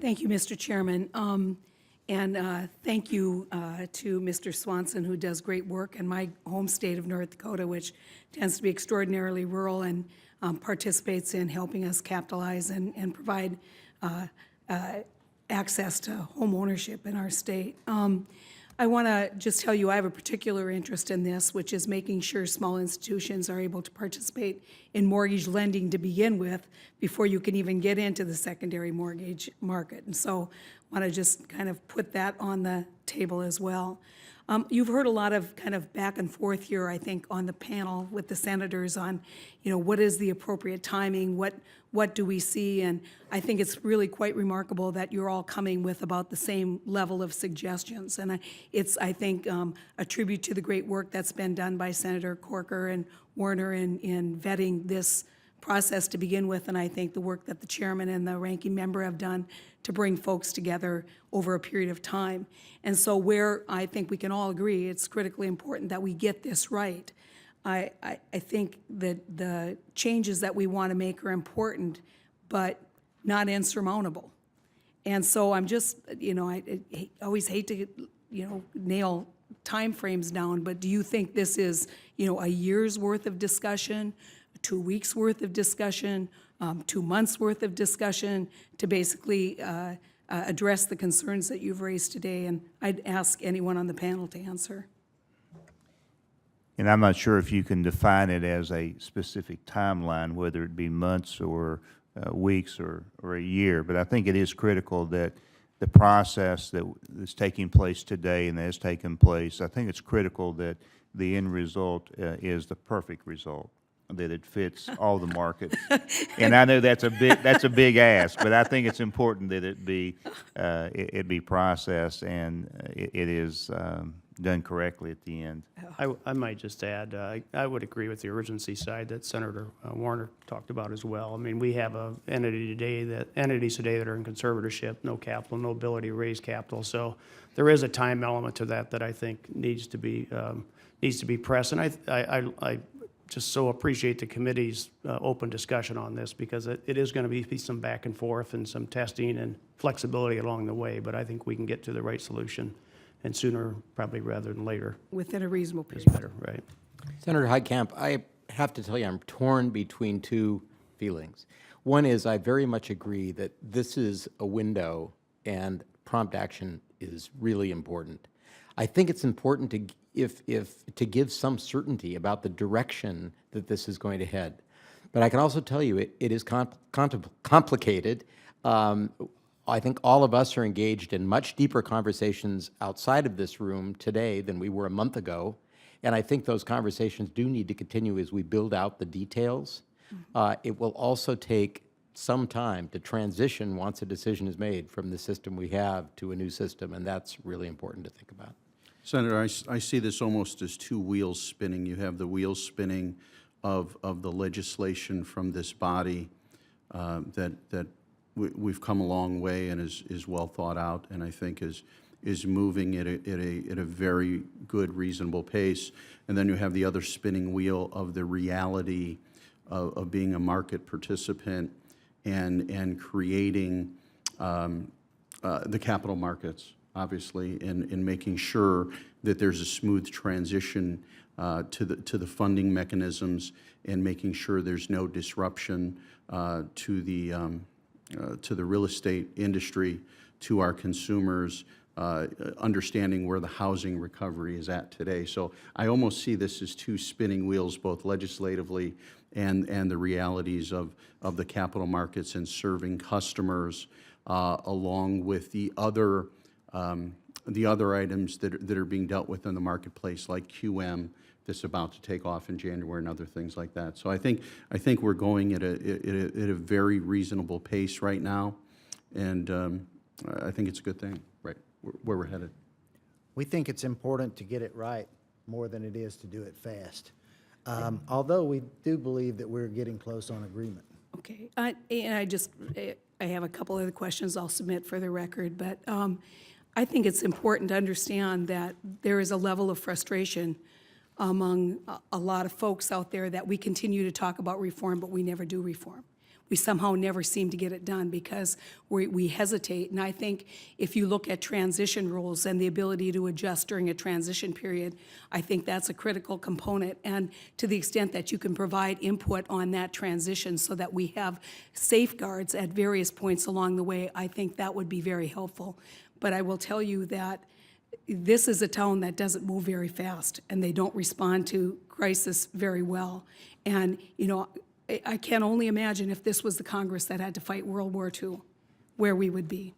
Thank you, Mr. Chairman. And thank you to Mr. Swanson, who does great work in my home state of North Dakota, which tends to be extraordinarily rural and participates in helping us capitalize and provide access to home ownership in our state. I want to just tell you I have a particular interest in this, which is making sure small institutions are able to participate in mortgage lending to begin with before you can even get into the secondary mortgage market. And so I want to just kind of put that on the table as well. You've heard a lot of kind of back and forth here, I think, on the panel with the senators on, what is the appropriate timing, what do we see? And I think it's really quite remarkable that you're all coming with about the same level of suggestions. And it's, I think, a tribute to the great work that's been done by Senator Corker and Warner in vetting this process to begin with, and I think the work that the chairman and the ranking member have done to bring folks together over a period of time. And so where I think we can all agree it's critically important that we get this right. I think that the changes that we want to make are important, but not insurmountable. And so I'm just, I always hate to, nail time frames down, but do you think this is, a year's worth of discussion, 2 weeks worth of discussion, 2 months worth of discussion to basically address the concerns that you've raised today? And I'd ask anyone on the panel to answer. And I'm not sure if you can define it as a specific timeline, whether it be months or weeks or a year, but I think it is critical that the process that is taking place today and that has taken place, I think it's critical that the end result is the perfect result, that it fits all the markets. And I know that's a big ask, but I think it's important that it be processed and it is done correctly at the end. I might just add, I would agree with the urgency side that Senator Warner talked about as well. I mean, we have entities today that are in conservatorship, no capital, no ability to raise capital. So there is a time element to that I think needs to be pressed. And I just so appreciate the committee's open discussion on this, because it is going to be some back and forth and some testing and flexibility along the way. But I think we can get to the right solution, and sooner probably rather than later. Within a reasonable period. Is better, right? Senator Heitkamp, I have to tell you I'm torn between two feelings. One is I very much agree that this is a window and prompt action is really important. I think it's important to give some certainty about the direction that this is going to head. But I can also tell you it is complicated. I think all of us are engaged in much deeper conversations outside of this room today than we were a month ago. And I think those conversations do need to continue as we build out the details. It will also take some time to transition once a decision is made from the system we have to a new system, and that's really important to think about. Senator, I see this almost as two wheels spinning. You have the wheels spinning of the legislation from this body that we've come a long way and is well thought out, and I think is moving at a very good, reasonable pace. And then you have the other spinning wheel of the reality of being a market participant and creating the capital markets, obviously, in making sure that there's a smooth transition to the funding mechanisms, and making sure there's no disruption to the real estate industry, to our consumers, understanding where the housing recovery is at today. So I almost see this as two spinning wheels, both legislatively and the realities of the capital markets and serving customers, along with the other items that are being dealt with in the marketplace, like QM that's about to take off in January and other things like that. So I think we're going at a very reasonable pace right now, and I think it's a good thing, right, where we're headed. We think it's important to get it right more than it is to do it fast. Although we do believe that we're getting close on agreement. Okay, and I have a couple other questions I'll submit for the record, but I think it's important to understand that there is a level of frustration among a lot of folks out there that we continue to talk about reform, but we never do reform. we somehow never seem to get it done because we hesitate. And I think if you look at transition rules and the ability to adjust during a transition period, I think that's a critical component. And to the extent that you can provide input on that transition so that we have safeguards at various points along the way, I think that would be very helpful. But I will tell you that this is a town that doesn't move very fast, and they don't respond to crisis very well. And, you know, I can only imagine if this was the Congress that had to fight World War II, where we would be.